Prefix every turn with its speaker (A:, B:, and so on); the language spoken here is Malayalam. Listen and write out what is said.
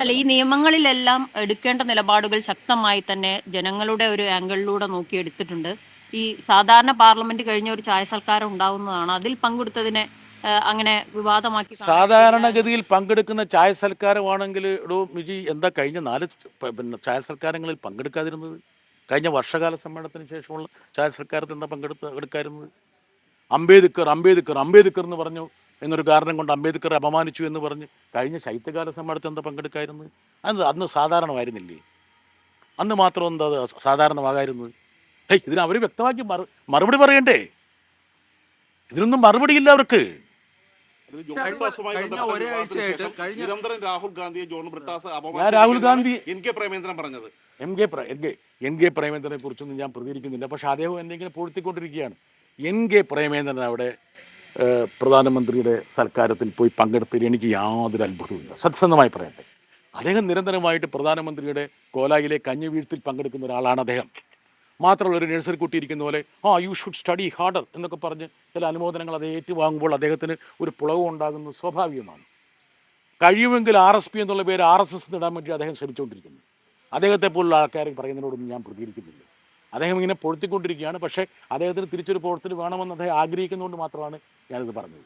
A: അല്ല, ഈ നിയമങ്ങളിലെല്ലാം എടുക്കേണ്ട നിലപാടുകൾ ശക്തമായി തന്നെ ജനങ്ങളുടെ ഒരു ആംഗിളിലൂടെ നോക്കി എടുത്തിട്ടുണ്ട്. ഈ സാധാരണ പാർലമെന്റ് കഴിഞ്ഞ ഒരു ചായ സൽക്കാരം ഉണ്ടാവുന്നതാണ്. അതിൽ പങ്കെടുത്തതിനെ അങ്ങനെ വിവാദമാക്കി കാണാൻ കഴിയില്ല എന്ന്.
B: സാധാരണഗതിയിൽ പങ്കെടുക്കുന്ന ചായ സൽക്കാരമാണെങ്കിൽ എടോ മിജി എന്താ കഴിഞ്ഞ പിന്നെ ചായ സൽക്കാരങ്ങളിൽ പങ്കെടുക്കാതിരുന്നത്? കഴിഞ്ഞ വർഷകാല സമ്മേളനത്തിന് ശേഷമുള്ള ചായ സൽക്കാരത്തിൽ എന്താ എടുക്കാതിരുന്നത്? അംബേദ്കർ അംബേദ്കർ അംബേദ്കർ എന്ന് പറഞ്ഞു എന്നൊരു കാരണം കൊണ്ട് അംബേദ്കറെ അപമാനിച്ചു എന്ന് പറഞ്ഞ് കഴിഞ്ഞ ശൈത്യകാല സമ്മേളനത്തിൽ എന്താ പങ്കെടുക്കായിരുന്നത്? അന്ന് സാധാരണമായിരുന്നില്ലേ? അന്ന് മാത്രം എന്താ അത് സാധാരണമാകായിരുന്നത്? ഇതിന് അവർ വ്യക്തമാക്കി മറുപടി പറയണ്ടേ? ഇതിനൊന്നും മറുപടിയില്ല അവർക്ക്.
C: നിരന്തരം രാഹുൽ ഗാന്ധിയെ ജോൺ ബ്രിട്ടാസ്
B: ഞാൻ രാഹുൽ ഗാന്ധി
C: പ്രേമേന്ദ്രൻ പറഞ്ഞത്
B: എൻ കെ പ്രേമേന്ദ്രനെ കുറിച്ചൊന്നും ഞാൻ പ്രതികരിക്കുന്നില്ല. പക്ഷെ അദ്ദേഹം എന്നെ ഇങ്ങനെ പൊഴുത്തിക്കൊണ്ടിരിക്കുകയാണ്. എൻ കെ പ്രേമേന്ദ്രൻ അവിടെ പ്രധാനമന്ത്രിയുടെ സൽക്കാരത്തിൽ പോയി പങ്കെടുത്തതിൽ എനിക്ക് യാതൊരു അത്ഭുതവുമില്ല. സത്യസന്ധമായി പറയട്ടെ, അദ്ദേഹം നിരന്തരമായിട്ട് പ്രധാനമന്ത്രിയുടെ കോലായിലെ കഞ്ഞിവീഴ്ത്തിൽ പങ്കെടുക്കുന്ന ഒരാളാണ് അദ്ദേഹം. മാത്രമല്ല, ഒരു നഴ്സറി കുട്ടി ഇരിക്കുന്ന പോലെ യു ഷുഡ് സ്റ്റഡി ഹാർഡർ എന്നൊക്കെ പറഞ്ഞ് ചില അനുമോദനങ്ങൾ അത് ഏറ്റുവാങ്ങുമ്പോൾ അദ്ദേഹത്തിന് ഒരു പുളവ് ഉണ്ടാകുന്നത് സ്വാഭാവികമാണ്. കഴിയുമെങ്കിൽ RSP എന്നുള്ള പേര് RSS ഇടാൻ വേണ്ടി അദ്ദേഹം ശ്രമിച്ചുകൊണ്ടിരിക്കുന്നു. അദ്ദേഹത്തെ പോലുള്ള ആൾക്കാർ പറയുന്നതിനോടൊന്നും ഞാൻ പ്രതികരിക്കുന്നില്ല. അദ്ദേഹം ഇങ്ങനെ പൊഴുത്തിക്കൊണ്ടിരിക്കുകയാണ്. പക്ഷേ അദ്ദേഹത്തിന് തിരിച്ചൊരു പ്രവർത്തനം വേണമെന്ന് അദ്ദേഹം ആഗ്രഹിക്കുന്നതുകൊണ്ട് മാത്രമാണ് ഞാനിത് പറഞ്ഞത്.